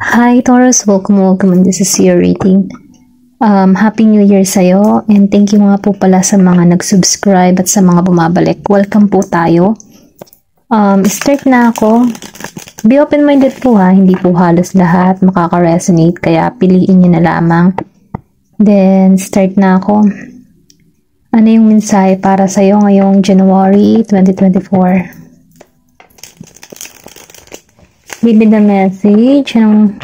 Hi Taurus, welcome and this is your reading. Happy New Year sa'yo and thank you nga po pala sa mga nag-subscribe at sa mga bumabalik. Welcome po tayo. Start na ako. Be open-minded po ha, hindi po halos lahat makaka-resonate kaya piliin nyo na lamang. Then start na ako. Ano yung mensahe para sa'yo ngayong January 2024? Give me the message. Anong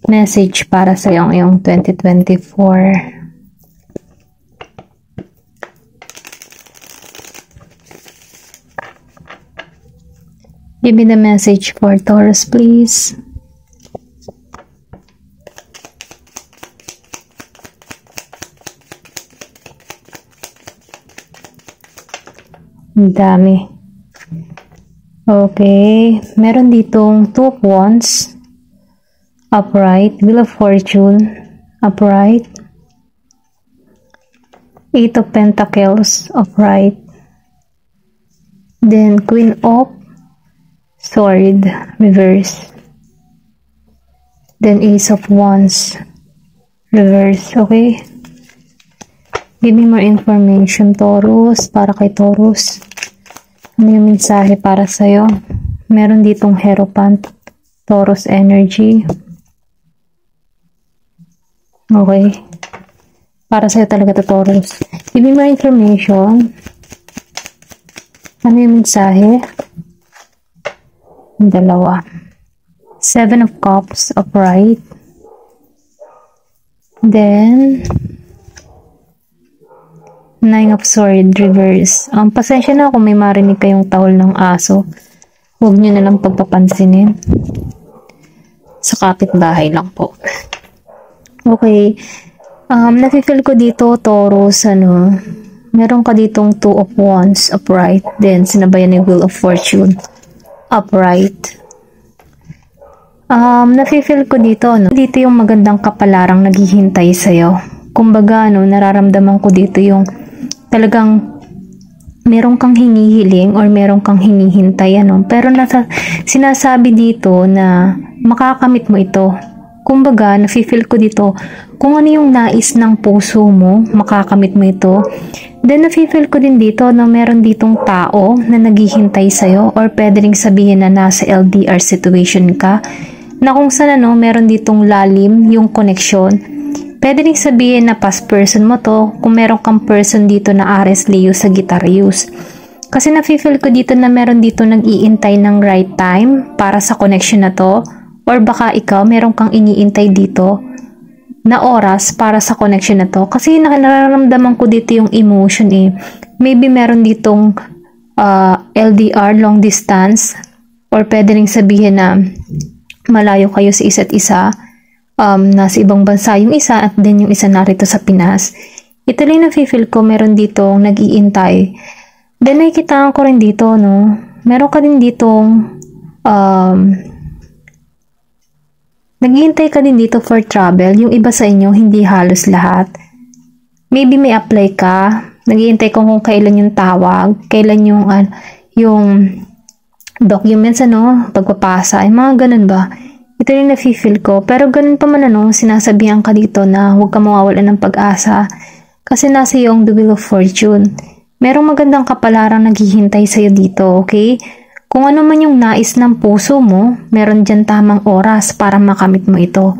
message para sa ngayong 2024? Give me the message for Taurus, please. Ang dami. Okay, meron ditong Two of Wands, upright, Wheel of Fortune, upright, Eight of Pentacles, upright, then Queen of Sword, reverse, then Ace of Wands, reverse. Okay, give me more information, Taurus, para kay Taurus. Ano yung mensahe para sa'yo? Meron ditong Hierophant, Taurus energy. Okay. Para sa'yo talaga to, Taurus. Give me more information. Ano yung mensahe? Dalawa. Seven of Cups, upright. Then Nine of Swords, reverse. Pasensya na kung may marinig kayong tahol ng aso. Huwag nyo na lang pagpapansinin. Sa kapitbahay lang po. Okay. Nafe-feel ko dito, Taurus, meron ka ditong Two of Wands, upright. Then, sinabayan ng Wheel of Fortune, upright. Nafe-feel ko dito, dito yung magandang kapalarang naghihintay sa'yo. Kumbaga, nararamdaman ko dito yung talagang meron kang hinihiling or meron kang hinihintay, pero sinasabi dito na makakamit mo ito. Kumbaga, nafe-feel ko dito, kung ano yung nais ng puso mo, makakamit mo ito. Then, nafe-feel ko din dito na meron ditong tao na naghihintay sa'yo or pwede ring sabihin na nasa LDR situation ka, na kung saan meron ditong lalim yung connection. Pwede rin sabihin na past person mo to kung meron kang person dito na Aries, Leo, Sagittarius. Kasi nafe-feel ko dito na meron dito nag-iintay ng right time para sa connection na to. Or baka ikaw meron kang iniintay dito na oras para sa connection na to. Kasi nararamdaman ko dito yung emotion Maybe meron ditong LDR, long distance. Or pwede rin sabihin na malayo kayo sa isa't isa. Nasa ibang bansa yung isa at then yung isa narito sa Pinas. Ito rin na-feel ko meron dito nag-iintay. Then nakikitaan ko rin dito, meron ka din ditong nag-iintay ka din dito for travel. Yung iba sa inyo, hindi halos lahat. Maybe may apply ka. Nag-iintay ko kung kailan yung tawag, kailan yung documents, pagpapasa, mga ganun ba? Ito rin na-feel ko. Pero ganun pa man sinasabihan ka dito na huwag ka mawawalan ng pag-asa. Kasi nasa iyong The Wheel of Fortune. Merong magandang kapalaran naghihintay sa'yo dito, okay? Kung ano man yung nais ng puso mo, meron dyan tamang oras para makamit mo ito.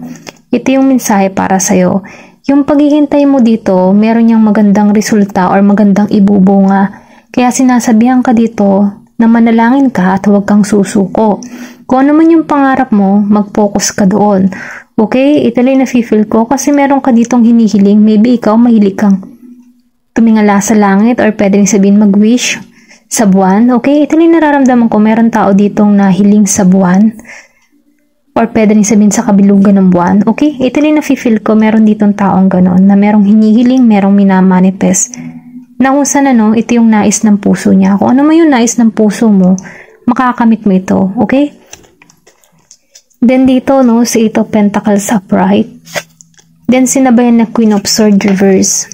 Ito yung mensahe para sa'yo. Yung paghihintay mo dito, meron yung magandang resulta or magandang ibubunga. Kaya sinasabihan ka dito na manalangin ka at huwag kang susuko. Kung ano man yung pangarap mo, mag-focus ka doon. Okay? Ito lang na-feel ko kasi meron ka ditong hinihiling. Maybe ikaw mahilig kang tumingala sa langit or pwede rin sabihin mag-wish sa buwan. Okay? Ito lang nararamdaman ko. Meron tao ditong nahiling sa buwan or pwede rin sabihin sa kabilugan ng buwan. Okay? Ito lang na-feel ko. Meron ditong taong ganon na merong hinihiling, merong minamanifest. Na kung saan ito yung nais ng puso niya. Kung ano man yung nais ng puso mo, makakamit mo ito. Okay? Then dito, si Eight of Pentacles upright. Then sinabayan na Queen of Swords reverse.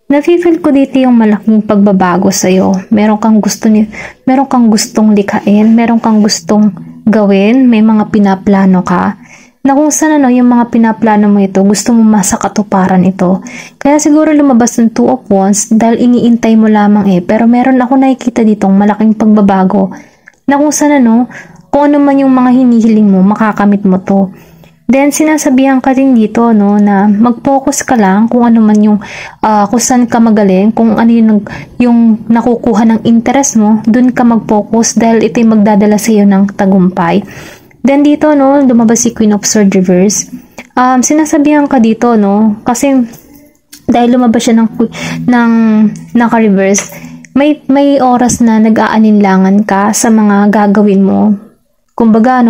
Nafe-feel ko dito yung malaking pagbabago sa'yo. Meron kang gustong likhain, meron kang gustong gawin, may mga pinaplano ka, na kung saan yung mga pinaplano mo ito, gusto mo masakatuparan ito. Kaya siguro lumabas ng Two of Wands dahil iniintay mo lamang pero meron ako nakikita ditong malaking pagbabago na kung saan kung ano man yung mga hinihiling mo, makakamit mo to. Then sinasabihan ka din dito na mag-focus ka lang kung ano man yung kung saan ka magaling, kung ano yung nakukuha ng interest mo, dun ka mag-focus dahil ito'y magdadala sa iyo ng tagumpay. Then dito lumabas si Queen of Swords reverse. Sinasabihan ka dito kasi dahil lumabas siya ng naka-reverse, may oras na nag-aalinlangan ka sa mga gagawin mo. Kumbaga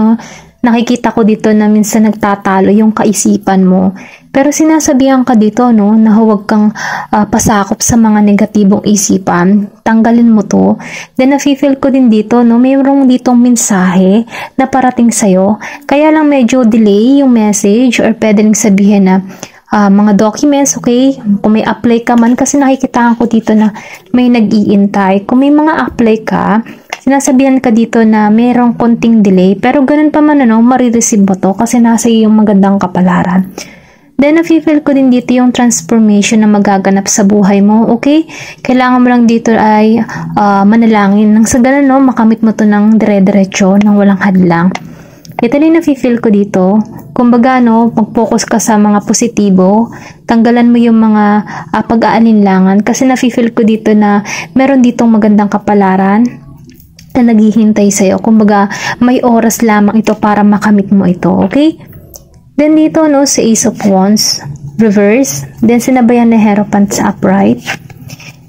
nakikita ko dito na minsan nagtatalo yung kaisipan mo. Pero sinasabihan ka dito na huwag kang pasakop sa mga negatibong isipan. Tanggalin mo to. Then nafe-feel ko din dito mayroong ditong mensahe na parating sa'yo. Kaya lang medyo delay yung message or pwede rin sabihin na mga documents, okay? Kung may apply ka man, kasi nakikita ko dito na may nag-iintay. Kung may mga apply ka, sinasabihan ka dito na mayroong konting delay, pero ganun pa man marireceive mo to kasi nasa iyo yung magandang kapalaran. Then nafe-feel ko din dito yung transformation na magaganap sa buhay mo, okay? Kailangan mo lang dito ay manalangin nang sa ganun makamit mo to ng dire-diretso, nang walang hadlang. Ito rin nafe-feel ko dito. Kumbaga mag-focus ka sa mga positibo, tanggalan mo yung mga pag-aalinlangan kasi nafe-feel ko dito na meron ditong magandang kapalaran na naghihintay sa'yo. Kumbaga, may oras lamang ito para makamit mo ito, okay? Then dito sa Ace of Wands, reverse. Then sinabayan na Hierophant sa upright.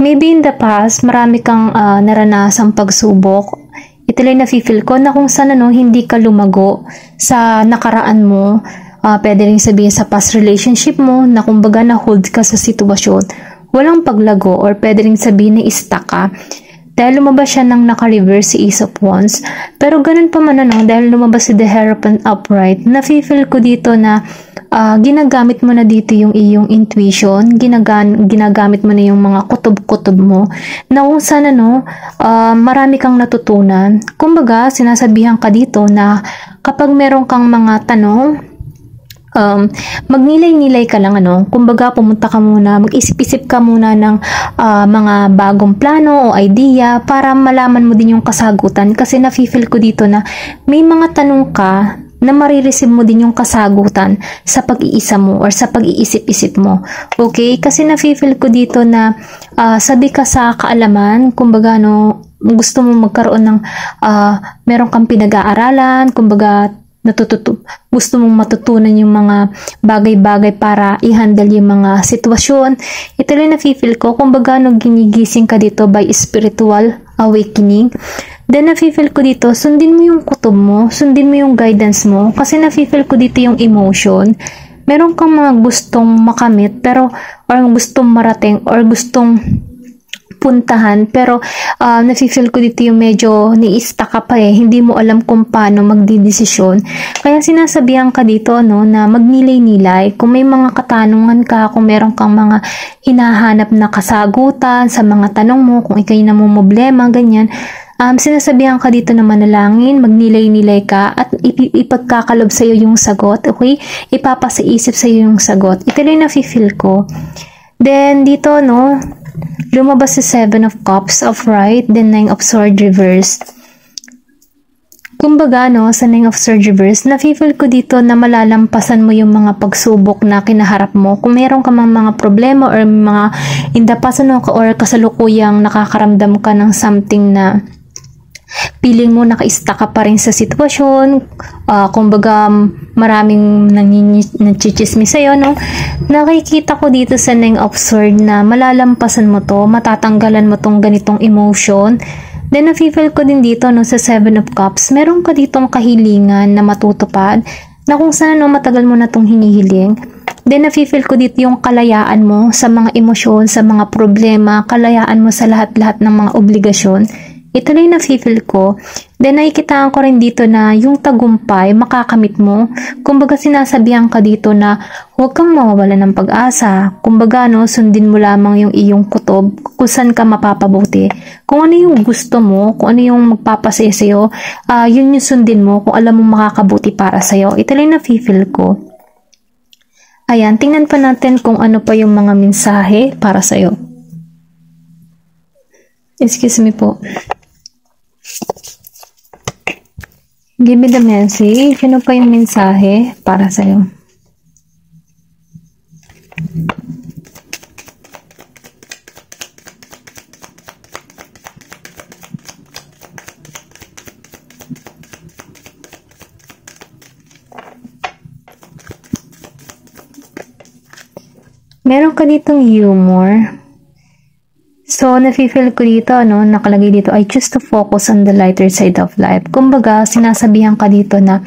Maybe in the past, marami kang naranasang pagsubok. Ito lang nafe-feel ko na kung saan hindi ka lumago sa nakaraan mo. Pwede rin sabihin sa past relationship mo na kumbaga na-hold ka sa sitwasyon. Walang paglago or pwede rin sabihin na stuck ka. Dahil lumabas siya ng naka-reverse si Ace of Wands. Pero ganun pa man dahil lumabas si The Hierophant upright, nafe-feel ko dito na ginagamit mo na dito yung iyong intuition, ginagamit mo na yung mga kutob-kutob mo, na kung saan marami kang natutunan. Kumbaga, sinasabihan ka dito na kapag meron kang mga tanong, magnilay-nilay ka lang kumbaga pumunta ka muna, mag-isip-isip ka muna ng mga bagong plano o idea para malaman mo din yung kasagutan kasi nafe-feel ko dito na may mga tanong ka na marireceive mo din yung kasagutan sa pag-iisa mo or sa pag-iisip-isip mo. Okay? Kasi nafe-feel ko dito na sabi ka sa kaalaman, kumbaga gusto mo magkaroon ng meron kang pinag-aaralan, kumbaga gusto mong matutunan yung mga bagay-bagay para i-handle yung mga sitwasyon. Ito rin nafe-feel ko, kumbaga ginigising ka dito by spiritual awakening. Then nafe-feel ko dito, sundin mo yung kutob mo, sundin mo yung guidance mo, kasi nafe-feel ko dito yung emotion. Meron kang mga gustong makamit, pero or gustong marating or gustong puntahan, pero nafe-feel ko dito yung medyo ni-stuck ka pa hindi mo alam kung paano magdidesisyon. Kaya sinasabihan ka dito na magnilay-nilay, kung may mga katanungan ka, kung meron kang mga hinahanap na kasagutan sa mga tanong mo, kung ikay namumblema, ganyan, sinasabihan ka dito na manalangin, magnilay-nilay ka, at ipagkakalob sa iyo yung sagot, okay? Ipapasaisip sa iyo yung sagot. Ito rin nafe-feel ko. Then dito lumabas si Seven of Cups upright, then Nine of Swords reverse. Kumbaga sa Nine of Swords reverse, nafe-feel ko dito na malalampasan mo yung mga pagsubok na kinaharap mo. Kung meron ka mga problema or mga in the past or kasalukuyang nakakaramdam ka ng something na feeling mo naka-stuck ka pa rin sa sitwasyon, kumbaga maraming nagchichismis sa'yo, nakikita ko dito sa Nine of Swords na malalampasan mo to, matatanggalan mo tong ganitong emotion. Then nafe-feel ko din dito sa Seven of Cups, meron ka ditong kahilingan na matutupad, na kung saan matagal mo na tong hinihiling. Then nafe-feel ko dito yung kalayaan mo sa mga emosyon, sa mga problema, kalayaan mo sa lahat-lahat ng mga obligasyon. Ito lang yung nafe-feel ko. Then nakikitaan ko rin dito na yung tagumpay, makakamit mo. Kumbaga sinasabihan ka dito na huwag kang mawawala ng pag-asa. Kumbaga no, sundin mo lamang yung iyong kutob kung saan ka mapapabuti. Kung ano yung gusto mo, kung ano yung magpapasaya sa'yo, yun yung sundin mo kung alam mo makakabuti para sa'yo. Ito lang yung nafe-feel ko. Ayan, tingnan pa natin kung ano pa yung mga mensahe para sa'yo. Excuse me po. Give me the message. Ano pa yung mensahe para sa'yo? Meron ka ditong humor. So, nafe-feel ko dito, nakalagay dito, I choose to focus on the lighter side of life. Kumbaga, sinasabihan ka dito na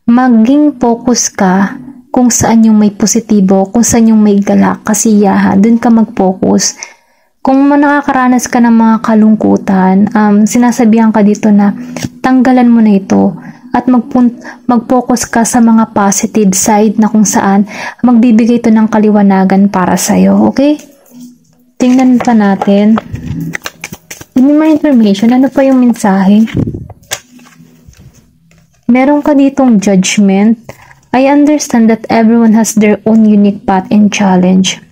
maging focus ka kung saan yung may positibo, kung saan yung may galak, kasiyahan, dun ka mag-focus. Kung nakakaranas ka ng mga kalungkutan, sinasabihan ka dito na tanggalan mo na ito at mag-focus ka sa mga positive side na kung saan magbibigay ito ng kaliwanagan para sa'yo, okay? Tingnan pa natin. Give me more information. Ano pa yung mensahe? Meron ka ditong judgment. I understand that everyone has their own unique path and challenge.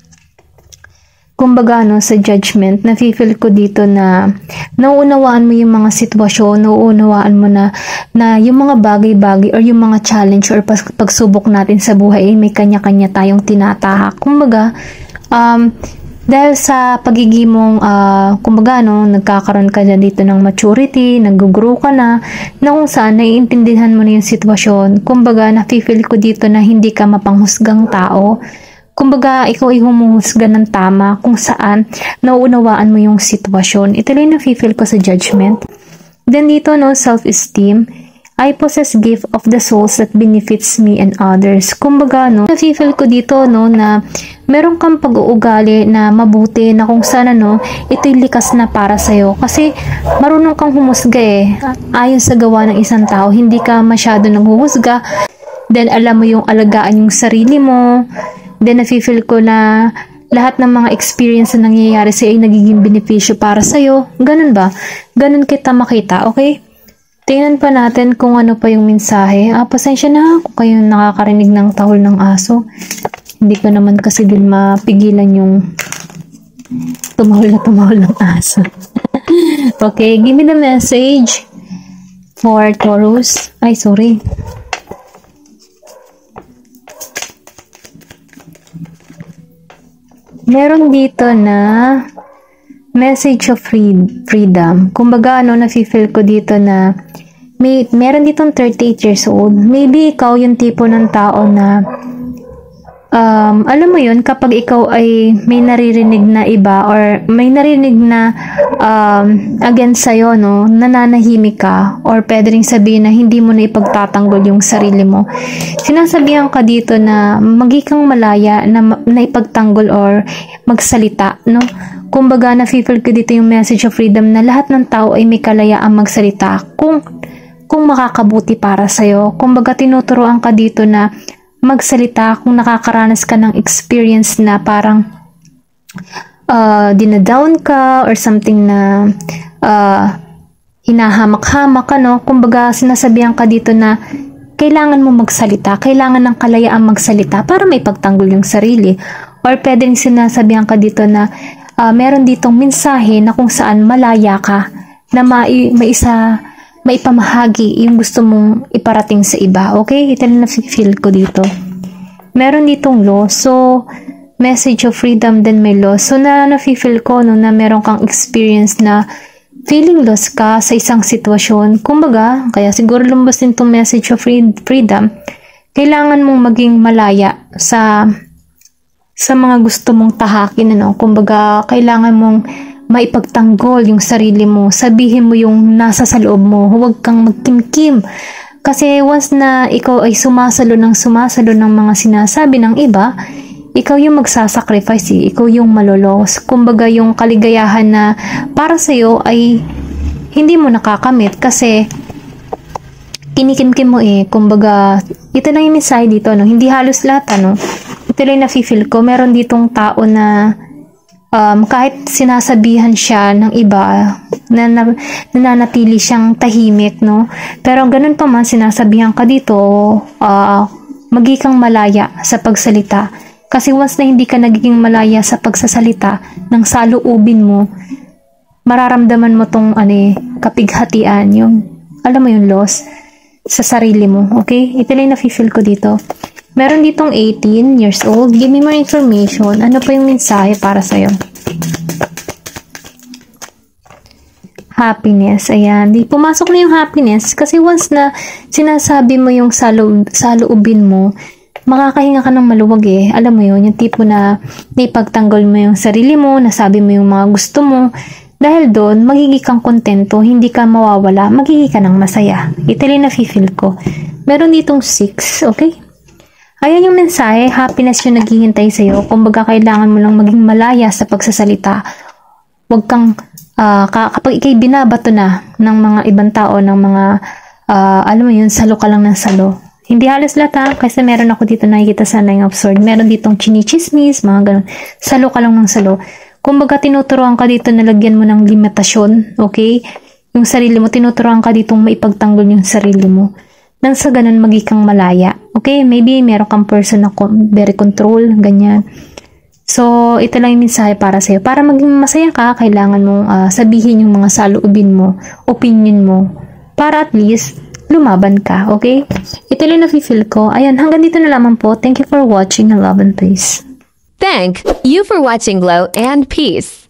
Kumbaga, sa judgment, nafe-feel ko dito na nauunawaan mo yung mga sitwasyon, nauunawaan mo na yung mga bagay-bagay or yung mga challenge or pagsubok natin sa buhay, may kanya-kanya tayong tinatahak. Kumbaga, dahil sa pagiging mong, kumbaga, nagkakaroon ka dyan dito ng maturity, nag-grow ka na kung saan naiintindihan mo na yung sitwasyon. Kumbaga, nafe-feel ko dito na hindi ka mapanghusgang tao. Kumbaga, ikaw ay humuhusga ng tama kung saan nauunawaan mo yung sitwasyon. Ito lang nafe-feel ko sa judgment. Then dito, self-esteem. I possess gift of the souls that benefits me and others. Kumbaga, nafe-feel ko dito, na meron kang pag-uugali na mabuti na kung saan, ito'y likas na para sa'yo. Kasi, marunong kang humusga ayon sa gawa ng isang tao, hindi ka masyado naghuhusga. Then, alam mo yung alagaan yung sarili mo. Then, nafe-feel ko na lahat ng mga experience na nangyayari sa'yo ay nagiging benepisyo para sa'yo. Ganun ba? Ganun kita makita, okay? Tingnan pa natin kung ano pa yung mensahe. Pasensya na kung kayo nakakarinig ng tahol ng aso. Hindi ko naman kasi din mapigilan yung tumahol ng aso. Okay, give me the message for Taurus. Ay, sorry. Meron dito na message of freedom. Kumbaga, nafe-feel ko dito na meron ditong 38 years old. Maybe ikaw yung tipo ng tao na alam mo yun, kapag ikaw ay may naririnig na iba or may naririnig na against sa'yo, nananahimik ka or pwede rin sabihin na hindi mo na ipagtatanggol yung sarili mo. Sinasabihan ka dito na magikang malaya na ipagtanggol or magsalita, Kumbaga, nafe-feel ko dito yung message of freedom na lahat ng tao ay may kalayaang magsalita kung makakabuti para sa'yo. Kumbaga, tinuturoan ka dito na magsalita kung nakakaranas ka ng experience na parang dinadown ka or something na hinahamak-hamak ka, Kumbaga, sinasabihan ka dito na kailangan mo magsalita, kailangan ng kalayaang magsalita para may pagtanggol yung sarili. Or pwedeng sinasabihan ka dito na meron ditong mensahe na kung saan malaya ka na maipamahagi yung gusto mong iparating sa iba. Okay? Ito na feel ko dito. Meron ditong law. So, message of freedom, then may law. So, na-feel ko na meron kang experience na feeling lost ka sa isang sitwasyon. Kumbaga, kaya siguro lumabas din itong message of freedom. Kailangan mong maging malaya sa mga gusto mong tahakin. Kumbaga, kailangan mong maipagtanggol yung sarili mo. Sabihin mo yung nasa sa loob mo. Huwag kang magkimkim. Kasi once na ikaw ay sumasalo ng mga sinasabi ng iba, ikaw yung magsasacrifice. Ikaw yung malolos. Kumbaga yung kaligayahan na para sa'yo ay hindi mo nakakamit kasi kinikimkim mo kumbaga, ito lang yung mensahe dito, no? Hindi halos lahat, ito lang yung nafe-feel ko, meron ditong tao na kahit sinasabihan siya ng iba, nananatili siyang tahimik, no? Pero ganun pa man, sinasabihan ka dito, magiging kang malaya sa pagsalita. Kasi once na hindi ka nagiging malaya sa pagsasalita ng saloobin mo, mararamdaman mo tong kapighatian, yung, alam mo yung loss sa sarili mo, okay? Ito lang yung nafe-feel ko dito. Meron ditong 18 years old. Give me more information. Ano pa yung mensahe para sa'yo? Happiness. Ayan. Pumasok na yung happiness kasi once na sinasabi mo yung saloobin mo, makakahinga ka ng maluwag Alam mo yun, yung tipo na naipagtanggol mo yung sarili mo, nasabi mo yung mga gusto mo. Dahil doon, magiging kang kontento, hindi ka mawawala, magiging ka ng masaya. Ito lang na-feel ko. Meron ditong 6, okay? Ayan yung mensahe, happiness yung naghihintay sa'yo. Kumbaga, kailangan mo lang maging malaya sa pagsasalita. Huwag kang, kapag ikay binabato na ng mga ibang tao, ng mga, alam mo yun, salo ka lang ng salo. Hindi halos lahat kasi meron ako dito nakikita sa Nine of Swords. Meron ditong chinichismis, mga ganun. Salo ka lang ng salo. Kumbaga, tinuturuan ka dito na lagyan mo ng limitasyon, okay? Yung sarili mo, tinuturuan ka ditong maipagtanggol yung sarili mo. Nang sa ganun, magiging malaya. Okay? Maybe meron kang person na very control, ganyan. So, ito lang yung mensahe para sa'yo. Para maging masaya ka, kailangan mong sabihin yung mga saloobin mo, opinion mo, para at least lumaban ka, okay? Ito lang na-feel ko. Ayan, hanggang dito na lamang po. Thank you for watching. Love and peace. Thank you for watching Glow and Peace.